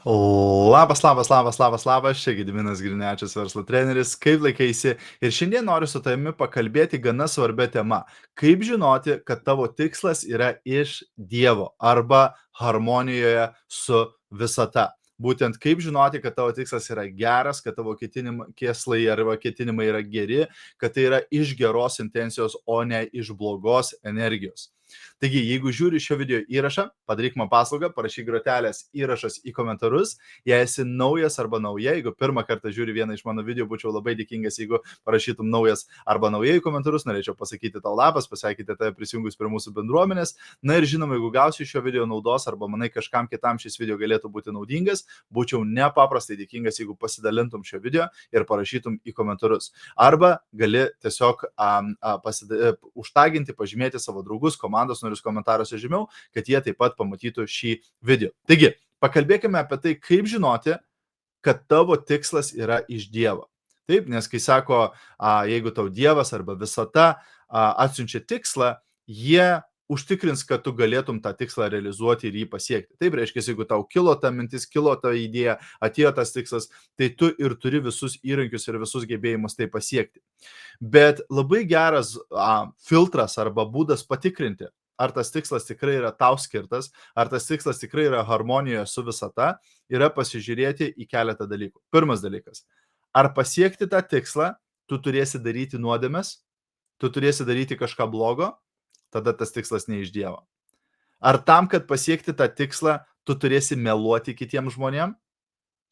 Labas, čia Gediminas Grinečius, verslo treneris, kaip laikaisi ir šiandien noriu su tavimi pakalbėti gana svarbia tema. Kaip žinoti, kad tavo tikslas yra iš Dievo arba harmonijoje su visata. Būtent kaip žinoti, kad tavo tikslas yra geras, kad tavo kėslai arba ketinimai yra geri, kad tai yra iš geros intencijos, o ne iš blogos energijos. Taigi, jeigu žiūri šio video įrašą, padaryk man paslaugą, parašyk grotelės įrašas į komentarus. Jei esi naujas arba nauja, jeigu pirmą kartą žiūri vieną iš mano video, būčiau labai dėkingas, jeigu parašytum naujas arba nauja į komentarus. Norėčiau pasakyti tau labas, pasakyti tave prisijungus prie mūsų bendruomenės. Na ir žinoma, jeigu gausi šio video naudos arba manai kažkam kitam šis video galėtų būti naudingas, būčiau nepaprastai dėkingas, jeigu pasidalintum šio video ir parašytum į komentarus. Arba gali tiesiog užtaginti, pažymėti savo draugus, komandos narius komentaruose žemiau, kad jie taip pat pamatytų šį video. Taigi, pakalbėkime apie tai, kaip žinoti, kad tavo tikslas yra iš Dievo. Taip, nes kai sako, jeigu tau Dievas arba visata atsiunčia tikslą, jie užtikrins, kad tu galėtum tą tikslą realizuoti ir jį pasiekti. Taip, reiškia, jeigu tau kilo ta mintis, kilo ta idėja, atėjo tas tikslas, tai tu ir turi visus įrankius ir visus gebėjimus tai pasiekti. Bet labai geras filtras arba būdas patikrinti, ar tas tikslas tikrai yra tau skirtas, ar tas tikslas tikrai yra harmonijoje su visata, yra pasižiūrėti į keletą dalykų. Pirmas dalykas. Ar pasiekti tą tikslą, tu turėsi daryti nuodėmes, tu turėsi daryti kažką blogo, tada tas tikslas ne iš Dievo. Ar tam, kad pasiekti tą tikslą, tu turėsi meluoti kitiems žmonėms,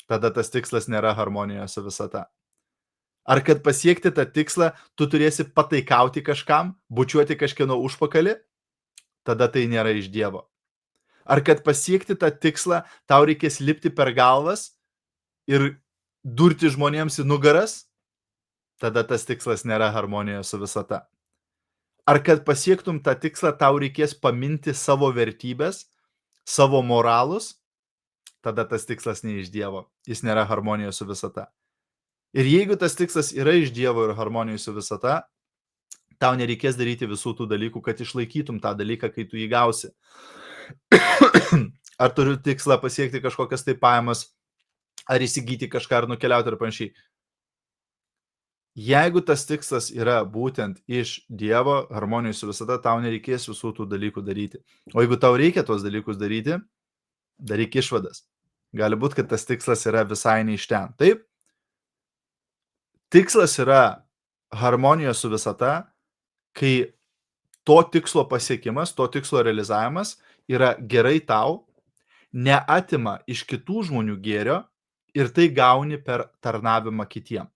tada tas tikslas nėra harmonijoje su visata. Ar kad pasiekti tą tikslą, tu turėsi pataikauti kažkam, bučiuoti kažkieno užpakalį, tada tai nėra iš Dievo. Ar kad pasiekti tą tikslą, tau reikės lipti per galvas ir durti žmonėms į nugaras, tada tas tikslas nėra harmonijoje su visata. Ar kad pasiektum tą tikslą, tau reikės paminti savo vertybės, savo moralus, tada tas tikslas ne iš Dievo, jis nėra harmonijoje su visata. Ir jeigu tas tikslas yra iš Dievo ir harmonijoje su visata, tau nereikės daryti visų tų dalykų, kad išlaikytum tą dalyką, kai tu jį gausi. Ar turiu tikslą pasiekti kažkokias tai pajamas, ar įsigyti kažką, ar nukeliauti ir panašiai. Jeigu tas tikslas yra būtent iš Dievo, harmonijoje su visata, tau nereikės visų tų dalykų daryti. O jeigu tau reikia tuos dalykus daryti, daryk išvadas. Gali būti, kad tas tikslas yra visai ne iš ten. Taip? Tikslas yra harmonijoje su visata, kai to tikslo pasiekimas, to tikslo realizavimas yra gerai tau, neatima iš kitų žmonių gėrio ir tai gauni per tarnavimą kitiem.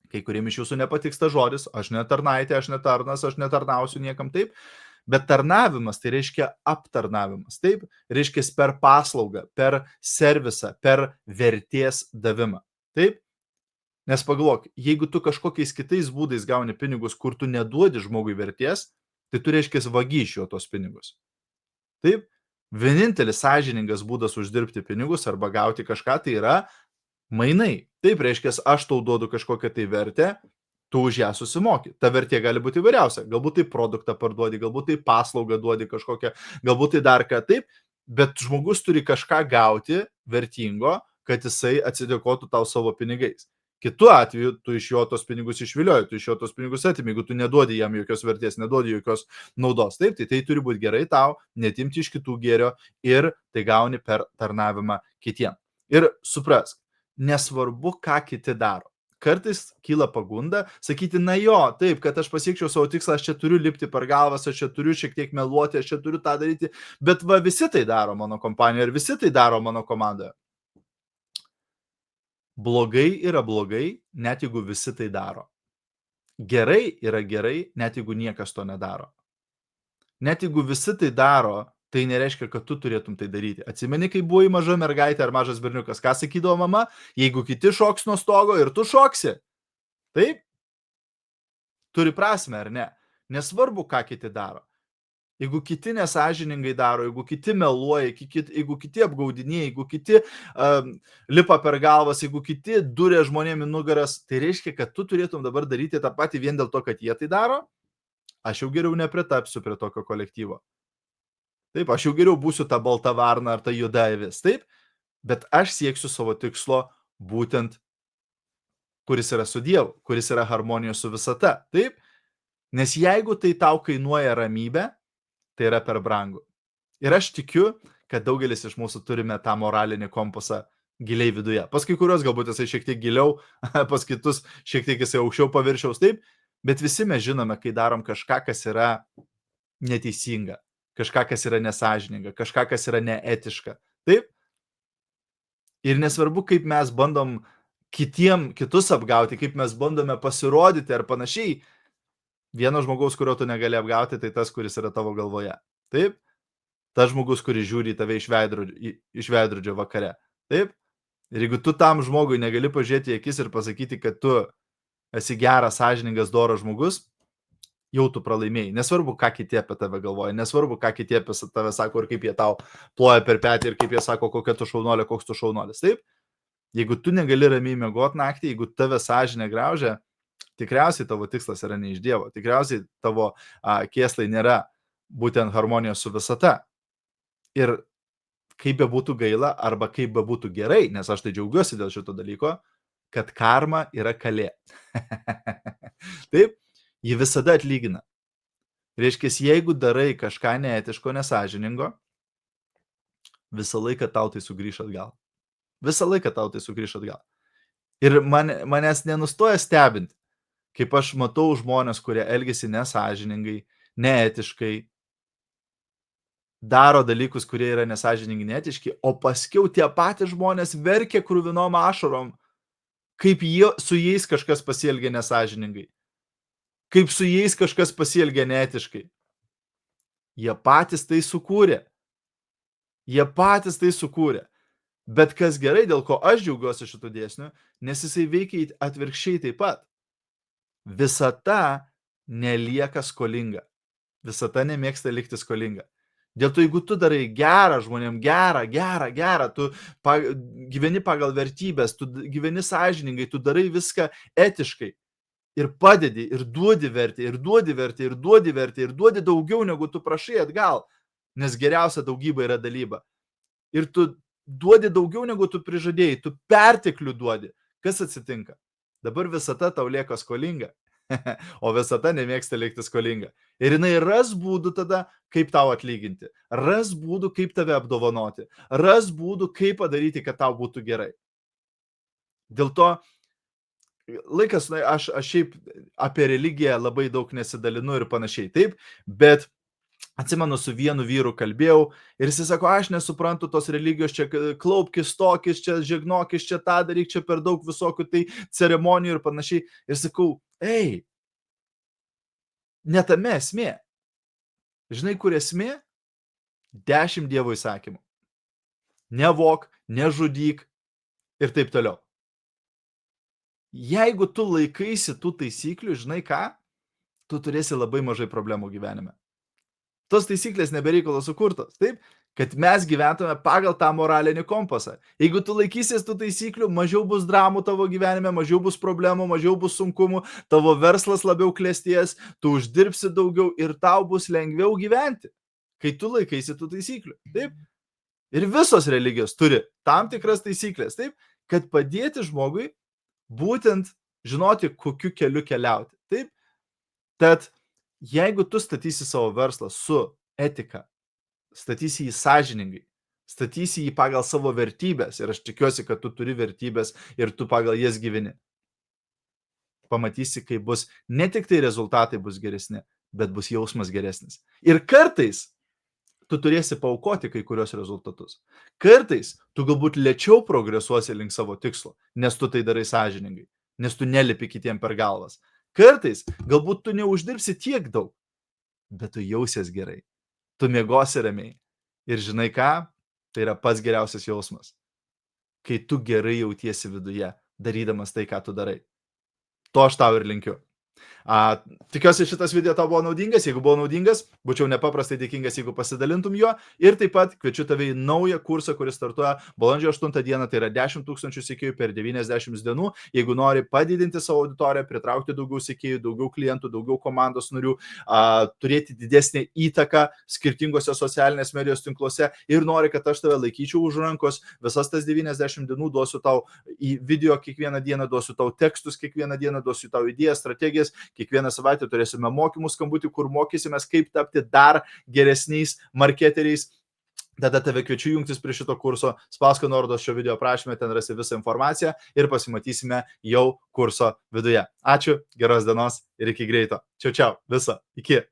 Kai kuriem iš jūsų nepatiks tas žodis, aš netarnaitė, aš netarnas, aš netarnausiu niekam, taip, bet tarnavimas tai reiškia aptarnavimas, taip, reiškia per paslaugą, per servisą, per vertės davimą, taip. Nes pagalvok, jeigu tu kažkokiais kitais būdais gauni pinigus, kur tu neduodi žmogui vertės, tai tu reiškia vagi iš jo tos pinigus. Taip, vienintelis sąžiningas būdas uždirbti pinigus arba gauti kažką tai yra mainai. Taip, reiškia, aš tau duodu kažkokią tai vertę, tu už ją susimoki. Ta vertė gali būti įvairiausia. Galbūt tai produktą parduodi, galbūt tai paslaugą duodi kažkokią, galbūt tai dar ką, taip, bet žmogus turi kažką gauti vertingo, kad jisai atsidėkotų tau savo pinigais. Kitu atveju, tu iš jo tos pinigus išvilioji, tu iš jo tos pinigus atimi, jeigu tu neduodi jam jokios vertės, neduodi jokios naudos. Taip, tai turi būti gerai tau, netimti iš kitų gėrio ir tai gauni per tarnavimą kitiem. Ir suprask, nesvarbu, ką kiti daro. Kartais kyla pagunda sakyti, na jo, taip, kad aš pasiekčiau savo tikslą, aš čia turiu lipti per galvas, aš čia turiu šiek tiek meluoti, aš čia turiu tą daryti, bet va visi tai daro mano kompanijoje ir visi tai daro mano komandoje. Blogai yra blogai, net jeigu visi tai daro. Gerai yra gerai, net jeigu niekas to nedaro. Net jeigu visi tai daro, tai nereiškia, kad tu turėtum tai daryti. Atsimeni, kai buvai maža mergaitė ar mažas berniukas, ką sakydavo mama, jeigu kiti šoks nuo stogo ir tu šoksi. Taip? Turi prasme, ar ne? Nesvarbu, ką kiti daro. Jeigu kiti nesąžiningai daro, jeigu kiti meluoja, jeigu kiti apgaudinėja, jeigu kiti lipa per galvas, jeigu kiti duria žmonėm į nugaras, tai reiškia, kad tu turėtum dabar daryti tą patį vien dėl to, kad jie tai daro. Aš jau geriau nepritapsiu prie tokio kolektyvo. Taip, aš jau geriau būsiu ta balta varna ar ta juda avis, taip, bet aš sieksiu savo tikslo būtent, kuris yra su Dievu, kuris yra harmonijos su visata. Taip? Nes jeigu tai tau kainuoja ramybę, tai yra per brangu. Ir aš tikiu, kad daugelis iš mūsų turime tą moralinį kompasą giliai viduje. Pas kai kurios galbūt jisai šiek tiek giliau, pas kitus šiek tiek jisai aukščiau paviršiaus, taip, bet visi mes žinome, kai darom kažką, kas yra neteisinga, kažką, kas yra nesažininga, kažką, kas yra neetiška. Taip? Ir nesvarbu, kaip mes bandom kitus apgauti, kaip mes bandome pasirodyti ar panašiai, vieno žmogaus, kurio tu negali apgauti, tai tas, kuris yra tavo galvoje. Taip? Tas žmogus, kuris žiūri į tave iš veidrodžio vakare. Taip? Ir jeigu tu tam žmogui negali pažiūrėti į akis ir pasakyti, kad tu esi geras, sąžiningas, doras žmogus, jau tu pralaimėjai. Nesvarbu, ką kiti apie tave galvoja, nesvarbu, ką kiti apie tave sako ir kaip jie tau ploja per petį ir kaip jie sako, kokia tu šaunolė, koks tu šaunolis. Taip? Jeigu tu negali ramiai miegoti naktį, jeigu tave sąžinė graužia, tikriausiai tavo tikslas yra ne iš Dievo. Tikriausiai tavo kėslai nėra būtent harmonijos su visata. Ir kaip be būtų gaila, arba kaip be būtų gerai, nes aš tai džiaugiuosi dėl šito dalyko, kad karma yra kalė. Taip, ji visada atlygina. Reiškia, jeigu darai kažką neetiško, nesąžiningo, visą laiką tau tai sugrįš atgal. Visą laiką tau tai sugrįš atgal. Ir manęs nenustoja stebinti, kaip aš matau žmonės, kurie elgesi nesąžiningai, neetiškai, daro dalykus, kurie yra nesąžiningi, neetiški, o paskiau tie patys žmonės verkia kruvinom ašarom, kaip su jais kažkas pasielgia nesąžiningai, kaip su jais kažkas pasielgia neetiškai. Jie patys tai sukūrė. Bet kas gerai, dėl ko aš džiaugiuosi šitų dėsnių, nes jisai veikia atvirkščiai taip pat. Visata nelieka skolinga. Visata nemėgsta likti skolinga. Dėl to, jeigu tu darai gerą žmonėm, gerą, tu gyveni pagal vertybės, tu gyveni sąžiningai, tu darai viską etiškai ir padedi, ir duodi vertę, ir duodi daugiau, negu tu prašai atgal, nes geriausia daugybė yra dalyba. Ir tu duodi daugiau, negu tu prižadėjai, tu perteklių duodi. Kas atsitinka? Dabar visata tau lieka skolinga. O visata nemėgsta likti skolinga. Ir jinai ras būdų tada, kaip tau atlyginti. Ras būdų, kaip tave apdovanoti. Ras būdų, kaip padaryti, kad tau būtų gerai. Dėl to laikas, aš šiaip apie religiją labai daug nesidalinu ir panašiai. Taip, bet atsimenu, su vienu vyru kalbėjau ir jis sako, aš nesuprantu tos religijos, čia klaupkis tokis, čia žegnokis, čia tą daryk, čia per daug visokių tai ceremonijų ir panašiai. Ir sakau, ei, ne tame esmė. Žinai, kur esmė? 10 Dievo įsakymų. Nevok, nežudyk ir taip toliau. Jeigu tu laikaisi tų taisyklių, žinai ką? Tu turėsi labai mažai problemų gyvenime. Tos taisyklės nebereikalo sukurtos, taip? Kad mes gyventume pagal tą moralinį kompasą. Jeigu tu laikysies tų taisyklių, mažiau bus dramų tavo gyvenime, mažiau bus problemų, mažiau bus sunkumų, tavo verslas labiau klesties, tu uždirbsi daugiau ir tau bus lengviau gyventi, kai tu laikaisi tų taisyklių, taip? Ir visos religijos turi tam tikras taisyklės, taip? Kad padėti žmogui būtent žinoti, kokiu keliu keliauti, taip? Tad jeigu tu statysi savo verslą su etika, statysi jį sąžiningai, statysi jį pagal savo vertybės, ir aš tikiuosi, kad tu turi vertybės ir tu pagal jas gyveni, pamatysi, kaip bus, ne tik tai rezultatai bus geresni, bet bus jausmas geresnis. Ir kartais tu turėsi paaukoti kai kurios rezultatus. Kartais tu galbūt lėčiau progresuosi link savo tikslo, nes tu tai darai sąžiningai, nes tu nelipi kitiem per galvas. Kartais galbūt tu neuždirbsi tiek daug, bet tu jausies gerai. Tu miegosi ramiai. Ir žinai ką? Tai yra pats geriausias jausmas. Kai tu gerai jautiesi viduje, darydamas tai, ką tu darai. To aš tau ir linkiu. Tikiuosi šitas video tau buvo naudingas, jeigu buvo naudingas, būčiau nepaprastai dėkingas, jeigu pasidalintum juo ir taip pat kviečiu tave į naują kursą, kuris startuoja balandžio 8 dieną, tai yra 10 000 sekėjų per 90 dienų. Jeigu nori padidinti savo auditoriją, pritraukti daugiau sekėjų, daugiau klientų, daugiau komandos narių, turėti didesnę įtaką skirtingose socialinės medijos tinkluose ir nori, kad aš tave laikyčiau už rankos, visas tas 90 dienų duosiu tau į video kiekvieną dieną, duosiu tau tekstus kiekvieną dieną, duosiu tau idėjas, strategijas. Kiekvieną savaitę turėsime mokymų skambutį, kur mokysimės, kaip tapti dar geresniais marketeriais. Tada tave kviečiu jungtis prie šito kurso, spausk nuorodos šio video aprašyme, ten rasi visą informaciją ir pasimatysime jau kurso viduje. Ačiū, geros dienos ir iki greito. Čiau, čiau, visą, iki.